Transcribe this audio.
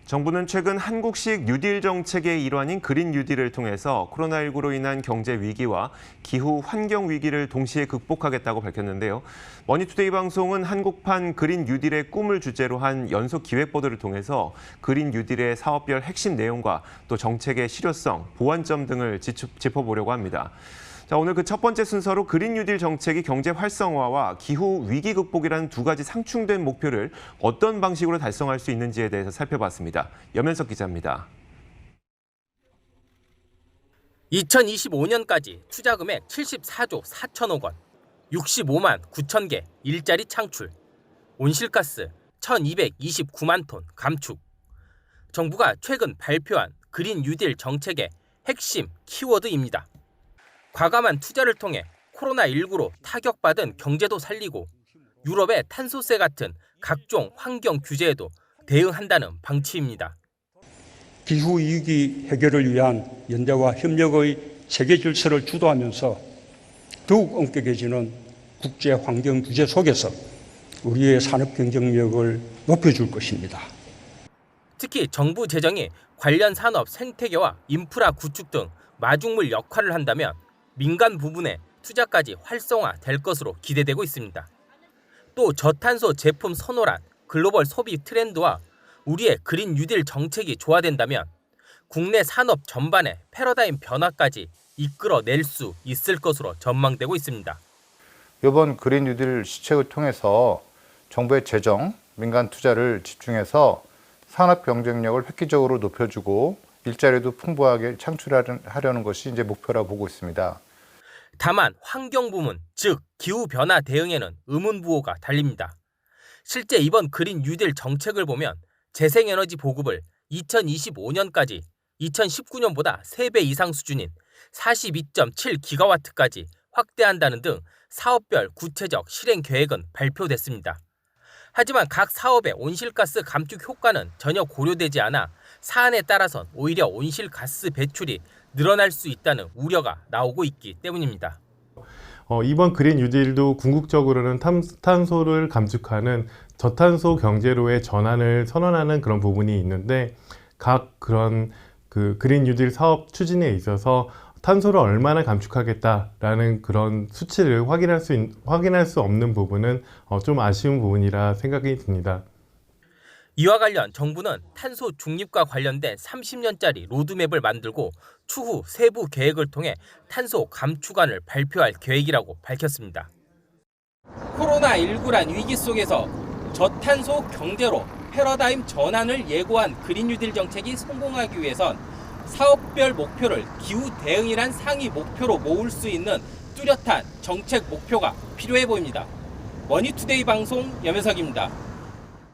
정부는 최근 한국식 뉴딜 정책의 일환인 그린 뉴딜을 통해서 코로나19로 인한 경제 위기와 기후 환경 위기를 동시에 극복하겠다고 밝혔는데요. 머니투데이 방송은 한국판 그린 뉴딜의 꿈을 주제로 한 연속 기획 보도를 통해서 그린 뉴딜의 사업별 핵심 내용과 또 정책의 실효성, 보완점 등을 짚어보려고 합니다. 자, 오늘 그 첫 번째 순서로 그린 뉴딜 정책이 경제 활성화와 기후 위기 극복이라는 두 가지 상충된 목표를 어떤 방식으로 달성할 수 있는지에 대해서 살펴봤습니다. 염현석 기자입니다. 2025년까지 투자 금액 74조 4천억 원, 65만 9천 개 일자리 창출, 온실가스 1,229만 톤 감축. 정부가 최근 발표한 그린 뉴딜 정책의 핵심 키워드입니다. 과감한 투자를 통해 코로나19로 타격받은 경제도 살리고 유럽의 탄소세 같은 각종 환경 규제에도 대응한다는 방침입니다. 기후위기 해결을 위한 연대와 협력의 세계 질서를 주도하면서 더욱 엄격해지는 국제환경 규제 속에서 우리의 산업 경쟁력을 높여줄 것입니다. 특히 정부 재정이 관련 산업 생태계와 인프라 구축 등 마중물 역할을 한다면 민간 부분의 투자까지 활성화될 것으로 기대되고 있습니다. 또 저탄소 제품 선호란 글로벌 소비 트렌드와 우리의 그린 뉴딜 정책이 조화된다면 국내 산업 전반의 패러다임 변화까지 이끌어낼 수 있을 것으로 전망되고 있습니다. 이번 그린 뉴딜 시책을 통해서 정부의 재정, 민간 투자를 집중해서 산업 경쟁력을 획기적으로 높여주고 일자리도 풍부하게 창출하려는 것이 이제 목표라고 보고 있습니다. 다만 환경 부문, 즉 기후변화 대응에는 의문부호가 달립니다. 실제 이번 그린 뉴딜 정책을 보면 재생에너지 보급을 2025년까지 2019년보다 3배 이상 수준인 42.7기가와트까지 확대한다는 등 사업별 구체적 실행 계획은 발표됐습니다. 하지만 각 사업의 온실가스 감축 효과는 전혀 고려되지 않아 사안에 따라선 오히려 온실가스 배출이 늘어날 수 있다는 우려가 나오고 있기 때문입니다. 이번 그린 뉴딜도 궁극적으로는 탄소를 감축하는 저탄소 경제로의 전환을 선언하는 그런 부분이 있는데 각 그런 그린 뉴딜 사업 추진에 있어서 탄소를 얼마나 감축하겠다라는 그런 수치를 확인할 수 없는 부분은 좀 아쉬운 부분이라 생각이 듭니다. 이와 관련 정부는 탄소 중립과 관련된 30년짜리 로드맵을 만들고 추후 세부 계획을 통해 탄소 감축안을 발표할 계획이라고 밝혔습니다. 코로나19란 위기 속에서 저탄소 경제로 패러다임 전환을 예고한 그린 뉴딜 정책이 성공하기 위해선 사업별 목표를 기후 대응이란 상위 목표로 모을 수 있는 뚜렷한 정책 목표가 필요해 보입니다. 머니투데이 방송 염혜석입니다.